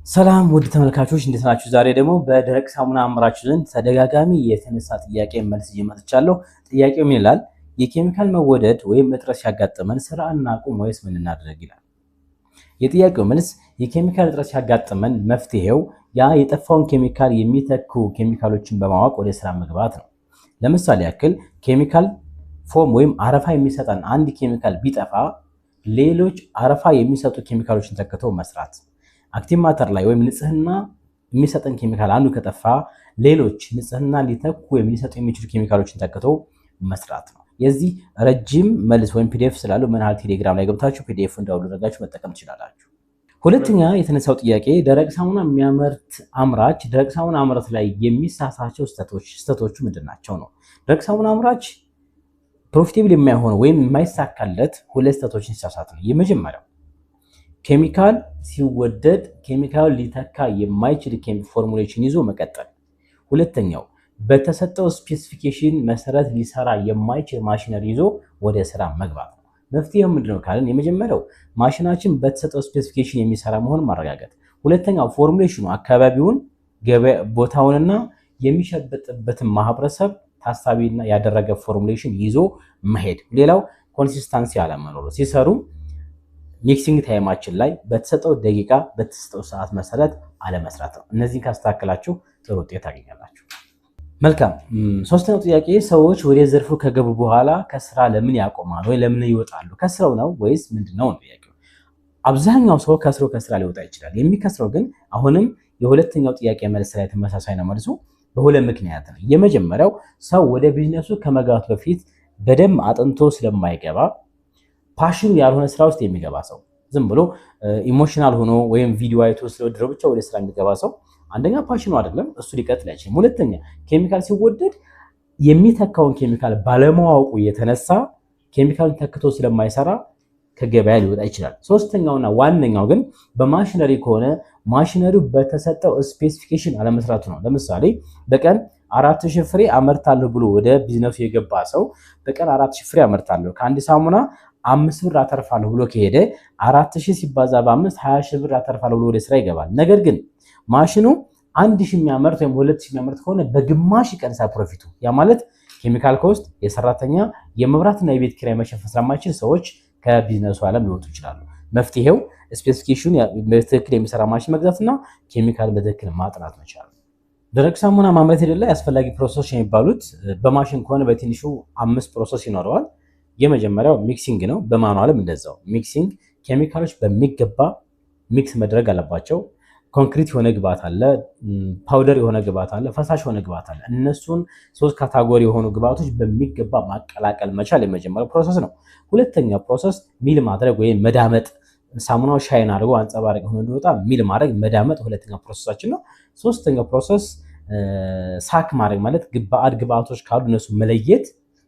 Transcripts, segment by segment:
ሰላም ውድ ተመልካቾች እንዴት ናችሁ? ዛሬ ደግሞ በደረቅ ሳሙና አምራች ዘንድ ተደጋጋሚ የተነሳ ጥያቄ መልስ እየመጥቻለሁ። ጥያቄው ምን ይላል? የኬሚካል መወደድ ወይም እጥረት ሲያጋጥመን ስራ እናቁም ወይስ ምን እናድርግ ይላል። የጥያቄው መልስ የኬሚካል እጥረት ሲያጋጥመን መፍትሄው ያ የጠፋውን ኬሚካል የሚተኩ ኬሚካሎችን በማወቅ ወደ ስራ መግባት ነው። ለምሳሌ ያክል ኬሚካል ፎም ወይም አረፋ የሚሰጠን አንድ ኬሚካል ቢጠፋ ሌሎች አረፋ የሚሰጡ ኬሚካሎችን ተክተው መስራት። አክቲቭ ማተር ላይ ወይም ንጽህና የሚሰጠን ኬሚካል አንዱ ከጠፋ ሌሎች ንጽህና ሊተኩ ወይም ሊሰጡ የሚችሉ ኬሚካሎችን ተክቶ መስራት ነው። የዚህ ረጅም መልስ ወይም ፒዲኤፍ ስላለው መንሃል ቴሌግራም ላይ ገብታችሁ ፒዲኤፍ እንዳውሉ አድርጋችሁ መጠቀም ትችላላችሁ። ሁለተኛ የተነሳው ጥያቄ ደረቅ ሳሙና የሚያመርት አምራች ደረቅ ሳሙና አምራች ላይ የሚሳሳቸው ስህተቶቹ ምንድናቸው ነው። ደረቅ ሳሙና አምራች ፕሮፊቴብል የማይሆነው ወይም የማይሳካለት ሁለት ስህተቶችን ሲሳሳት ነው። የመጀመሪያው ኬሚካል ሲወደድ ኬሚካል ሊተካ የማይችል ፎርሙሌሽን ይዞ መቀጠል። ሁለተኛው በተሰጠው ስፔሲፊኬሽን መሰረት ሊሰራ የማይችል ማሽነሪ ይዞ ወደ ስራ መግባት ነው። መፍትሄው ምንድነው ካልን የመጀመሪያው ማሽናችን በተሰጠው ስፔሲፊኬሽን የሚሰራ መሆኑን ማረጋገጥ። ሁለተኛው ፎርሙሌሽኑ አካባቢውን፣ ቦታውንና የሚሸበጥበትን ማህበረሰብ ታሳቢና ያደረገ ፎርሙሌሽን ይዞ መሄድ። ሌላው ኮንሲስታንሲ አለመኖሩ ሲሰሩ ሚክሲንግ ታይማችን ላይ በተሰጠው ደቂቃ በተሰጠው ሰዓት መሰረት አለመስራት ነው። እነዚህን ካስተካከላችሁ ጥሩ ውጤት ታገኛላችሁ። መልካም። ሶስተኛው ጥያቄ ሰዎች ወደ ዘርፉ ከገቡ በኋላ ከስራ ለምን ያቆማሉ ወይ ለምን ይወጣሉ? ከስራው ነው ወይስ ምንድነው ጥያቄው? አብዛኛው ሰው ከስራ ሊወጣ ይችላል። የሚከስረው ግን አሁንም የሁለተኛው ጥያቄ መልስ ላይ ተመሳሳይ ነው መልሱ። በሁለት ምክንያት ነው። የመጀመሪያው ሰው ወደ ቢዝነሱ ከመግባቱ በፊት በደንብ አጥንቶ ስለማይገባ ፓሽኑ ያልሆነ ስራ ውስጥ የሚገባ ሰው ዝም ብሎ ኢሞሽናል ሆኖ ወይም ቪዲዮ አይቶ ስለወደደው ብቻ ወደ ስራ የሚገባ ሰው አንደኛ ፓሽኑ አይደለም፣ እሱ ሊቀጥል አይችልም። ሁለተኛ ኬሚካል ሲወደድ የሚተካውን ኬሚካል ባለማወቁ የተነሳ ኬሚካሉን ተክቶ ስለማይሰራ ከገበያ ሊወጣ ይችላል። ሶስተኛውና ዋነኛው ግን በማሽነሪ ከሆነ ማሽነሪው በተሰጠው ስፔሲፊኬሽን አለመስራቱ ነው። ለምሳሌ በቀን 4000 ፍሬ አመርታለሁ ብሎ ወደ ቢዝነሱ የገባ ሰው በቀን 4000 ፍሬ አመርታለሁ ከአንድ ሳሙና 5 ብር አተርፋለሁ ብሎ ከሄደ 4000 ሲባዛ በ5 20000 ብር አተርፋለሁ ብሎ ወደ ስራ ይገባል። ነገር ግን ማሽኑ 1000 የሚያመርት ወይም 2000 የሚያመርት ከሆነ በግማሽ ይቀንሳል ፕሮፊቱ። ያ ማለት ኬሚካል ኮስት፣ የሰራተኛ የመብራትና የቤት ኪራይ መሸፈን ስለማይችል ሰዎች ከቢዝነሱ ዓለም ሊወጡ ይችላሉ። መፍትሄው ስፔሲፊኬሽን በትክክል የሚሰራ ማሽን መግዛትና ኬሚካል በትክክል ማጥናት መቻል። ደረቅ ሳሙና ማምረት ሂደት ላይ አስፈላጊ ፕሮሰስ የሚባሉት በማሽን ከሆነ በትንሹ 5 ፕሮሰስ ይኖረዋል። የመጀመሪያው ሚክሲንግ ነው። በማኑዋልም እንደዛው ሚክሲንግ፣ ኬሚካሎች በሚገባ ሚክስ መድረግ አለባቸው። ኮንክሪት የሆነ ግብአት አለ፣ ፓውደር የሆነ ግብአት አለ፣ ፈሳሽ የሆነ ግብአት አለ። እነሱን 3 ካታጎሪ የሆኑ ግብአቶች በሚገባ ማቀላቀል መቻል የመጀመሪያው ፕሮሰስ ነው። ሁለተኛው ፕሮሰስ ሚል ማድረግ ወይም መዳመጥ፣ ሳሙናው ሻይን አድርጎ አንጸባራቂ ሆኖ እንዲወጣ ሚል ማድረግ መዳመጥ ሁለተኛው ፕሮሰሳችን ነው። ሶስተኛው ፕሮሰስ ሳክ ማድረግ ማለት ባዕድ ግብአቶች ካሉ እነሱ መለየት፣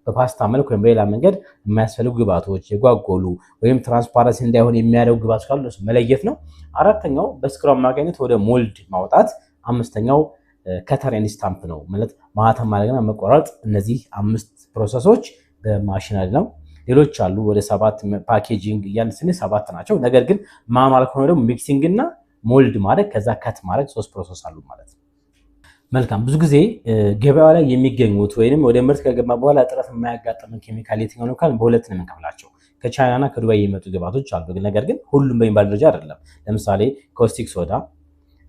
በፓስታ መልክ ወይም በሌላ መንገድ የማያስፈልጉ ግብአቶች የጓጎሉ ወይም ትራንስፓረንሲ እንዳይሆን የሚያደርጉ ግብአቶች ካሉ እነሱ መለየት ነው። አራተኛው በስክሩ አማካኝነት ወደ ሞልድ ማውጣት። አምስተኛው ከተር ኤንድ ስታምፕ ነው ማለት ማህተም ማድረግና መቆራረጥ። እነዚህ 5 ፕሮሰሶች በማሽነሪ ነው። ሌሎች አሉ ወደ 7 ፓኬጂንግ እያልን 7 ናቸው። ነገር ግን ማኑዋል ከሆነ ደግሞ ሚክሲንግ እና ሞልድ ማድረግ ከዛ ከት ማድረግ 3 ፕሮሰስ አሉ ማለት ነው። መልካም። ብዙ ጊዜ ገበያው ላይ የሚገኙት ወይንም ወደ ምርት ከገባ በኋላ እጥረት የማያጋጥመን ኬሚካል የትኛው ነው ካልን በሁለት ነው የምንከፍላቸው። ከቻይናና ከዱባይ የሚመጡ ግብአቶች አሉ። ነገር ግን ሁሉም በሚባል ደረጃ አይደለም። ለምሳሌ ኮስቲክ ሶዳ፣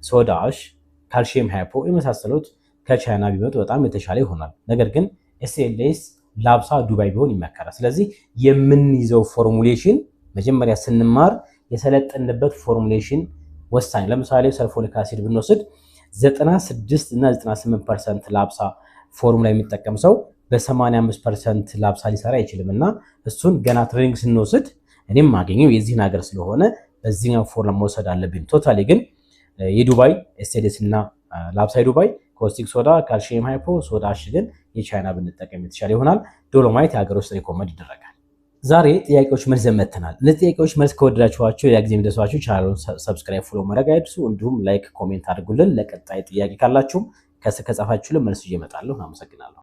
ሶዳ አሽ፣ ካልሲየም ሃይፖ የመሳሰሉት ከቻይና ቢመጡ በጣም የተሻለ ይሆናል። ነገር ግን ኤስኤልኤስ፣ ላብሳ፣ ዱባይ ቢሆን ይመከራል። ስለዚህ የምንይዘው ፎርሙሌሽን መጀመሪያ ስንማር የሰለጠንበት ፎርሙሌሽን ወሳኝ። ለምሳሌ ሰልፎኒክ አሲድ ብንወስድ 96 እና 98% ላብሳ ፎርሙላ የሚጠቀም ሰው በ85% ላብሳ ሊሰራ አይችልም እና እሱን ገና ትሬኒንግ ስንወስድ እኔም ማገኘው የዚህን ሀገር ስለሆነ በዚህኛው ፎርሙላ መውሰድ አለብኝ። ቶታሊ ግን የዱባይ ኤስኤልኤስ እና ላብሳ የዱባይ፣ ኮስቲክ ሶዳ፣ ካልሲየም ሃይፖ፣ ሶዳ አሽ ግን የቻይና ብንጠቀም የተሻለ ይሆናል። ዶሎማይት የሀገር ውስጥ ሪኮመንድ ይደረጋል። ዛሬ ጥያቄዎች መልስ ዘመተናል። እነዚህ ጥያቄዎች መልስ ከወደዳችኋቸው ያ ጊዜ የሚደርሷችሁ ቻናሉን ሰብስክራይብ፣ ፎሎ ማድረግ አይርሱ። እንዲሁም ላይክ፣ ኮሜንት አድርጉልን። ለቀጣይ ጥያቄ ካላችሁም ከጻፋችሁልን መልስ ይመጣለሁ። አመሰግናለሁ።